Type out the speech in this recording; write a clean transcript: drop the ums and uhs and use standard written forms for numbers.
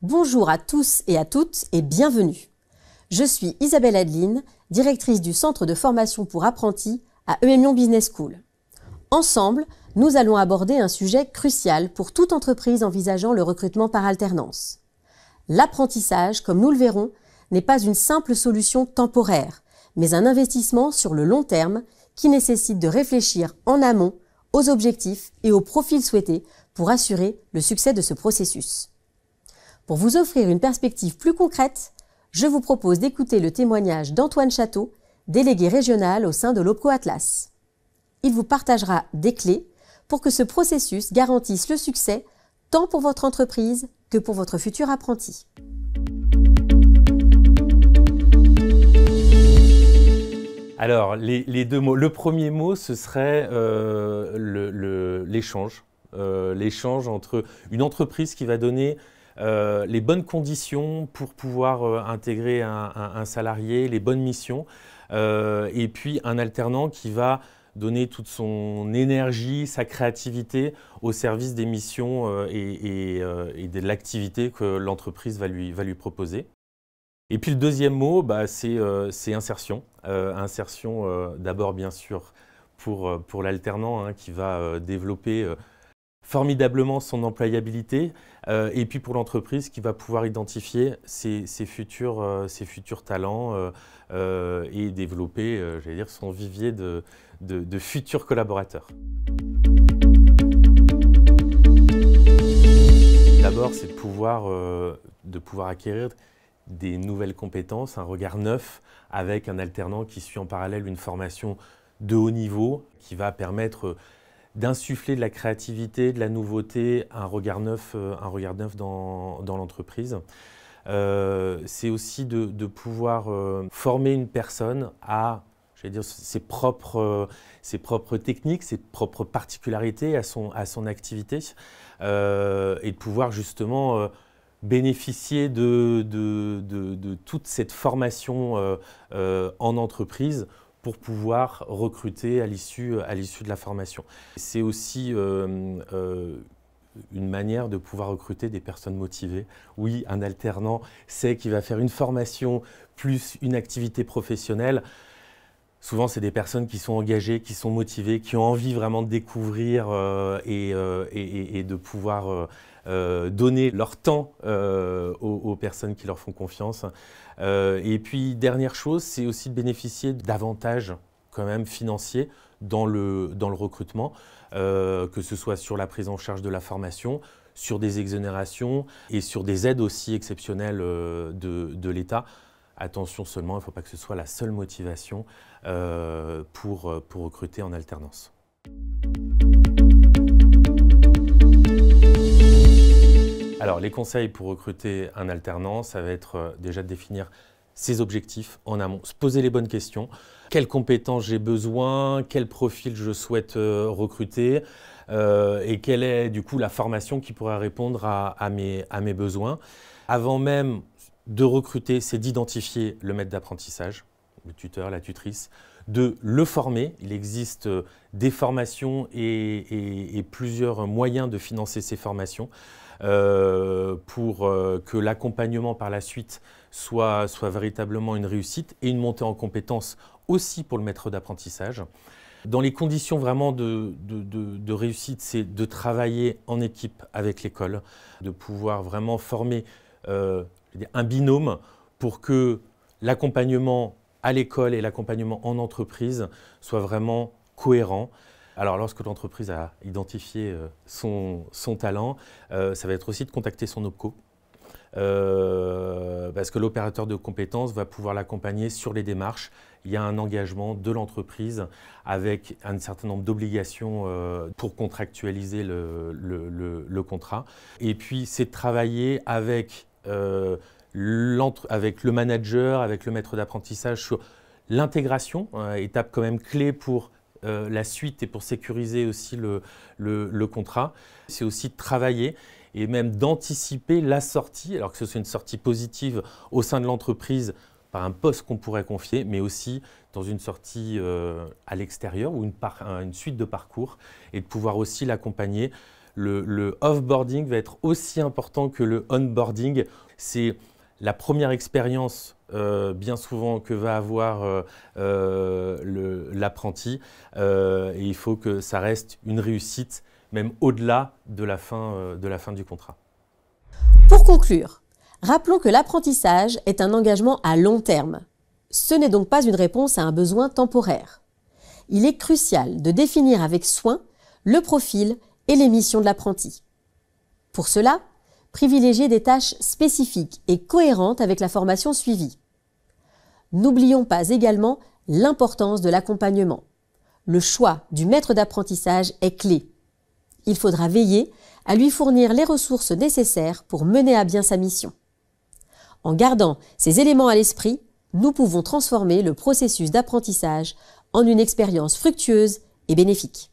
Bonjour à tous et à toutes et bienvenue. Je suis Isabelle Adeline, directrice du Centre de formation pour apprentis à EM Lyon Business School. Ensemble, nous allons aborder un sujet crucial pour toute entreprise envisageant le recrutement par alternance. L'apprentissage, comme nous le verrons, n'est pas une simple solution temporaire, mais un investissement sur le long terme qui nécessite de réfléchir en amont aux objectifs et aux profils souhaités pour assurer le succès de ce processus. Pour vous offrir une perspective plus concrète, je vous propose d'écouter le témoignage d'Antoine Château, délégué régional au sein de l'OPCO Atlas. Il vous partagera des clés pour que ce processus garantisse le succès tant pour votre entreprise que pour votre futur apprenti. Alors, les deux mots. Le premier mot, ce serait l'échange. L'échange entre une entreprise qui va donner les bonnes conditions pour pouvoir intégrer un salarié, les bonnes missions, et puis un alternant qui va donner toute son énergie, sa créativité au service des missions et de l'activité que l'entreprise va lui proposer. Et puis le deuxième mot, c'est insertion. Insertion d'abord bien sûr pour l'alternant qui va développer formidablement son employabilité et puis pour l'entreprise qui va pouvoir identifier ses futurs talents et développer son vivier de futurs collaborateurs. D'abord, c'est de pouvoir acquérir des nouvelles compétences, un regard neuf avec un alternant qui suit en parallèle une formation de haut niveau qui va permettre d'insuffler de la créativité, de la nouveauté, un regard neuf dans l'entreprise. C'est aussi de pouvoir former une personne à ses propres techniques, ses propres particularités à son activité et de pouvoir justement bénéficier de toute cette formation en entreprise pour pouvoir recruter à l'issue de la formation. C'est aussi une manière de pouvoir recruter des personnes motivées. Oui, un alternant sait qu'il va faire une formation plus une activité professionnelle. Souvent, c'est des personnes qui sont engagées, qui sont motivées, qui ont envie vraiment de découvrir et de pouvoir donner leur temps aux personnes qui leur font confiance. Et puis, dernière chose, c'est aussi de bénéficier d'avantages quand même financiers dans le recrutement, que ce soit sur la prise en charge de la formation, sur des exonérations et sur des aides aussi exceptionnelles de l'État. Attention seulement, il ne faut pas que ce soit la seule motivation pour recruter en alternance. Alors, les conseils pour recruter un alternant, ça va être déjà de définir ses objectifs en amont, se poser les bonnes questions. Quelles compétences j'ai besoin, quel profil je souhaite recruter et quelle est du coup la formation qui pourra répondre à mes besoins. Avant même de recruter, c'est d'identifier le maître d'apprentissage, le tuteur, la tutrice, de le former. Il existe des formations et plusieurs moyens de financer ces formations pour que l'accompagnement par la suite soit véritablement une réussite et une montée en compétences aussi pour le maître d'apprentissage. Dans les conditions vraiment de réussite, c'est de travailler en équipe avec l'école, de pouvoir vraiment former un binôme pour que l'accompagnement à l'école et l'accompagnement en entreprise soient vraiment cohérents. Alors lorsque l'entreprise a identifié son talent, ça va être aussi de contacter son OPCO parce que l'opérateur de compétences va pouvoir l'accompagner sur les démarches. Il y a un engagement de l'entreprise avec un certain nombre d'obligations pour contractualiser le contrat. Et puis c'est de travailler avec le manager, avec le maître d'apprentissage sur l'intégration, étape quand même clé pour la suite et pour sécuriser aussi le contrat. C'est aussi de travailler et même d'anticiper la sortie, alors que ce soit une sortie positive au sein de l'entreprise par un poste qu'on pourrait confier, mais aussi dans une sortie à l'extérieur ou une suite de parcours et de pouvoir aussi l'accompagner le off-boarding va être aussi important que le on-boarding. C'est la première expérience bien souvent que va avoir l'apprenti et il faut que ça reste une réussite même au-delà de la fin du contrat. Pour conclure, rappelons que l'apprentissage est un engagement à long terme. Ce n'est donc pas une réponse à un besoin temporaire. Il est crucial de définir avec soin le profil et les missions de l'apprenti. Pour cela, privilégiez des tâches spécifiques et cohérentes avec la formation suivie. N'oublions pas également l'importance de l'accompagnement. Le choix du maître d'apprentissage est clé. Il faudra veiller à lui fournir les ressources nécessaires pour mener à bien sa mission. En gardant ces éléments à l'esprit, nous pouvons transformer le processus d'apprentissage en une expérience fructueuse et bénéfique.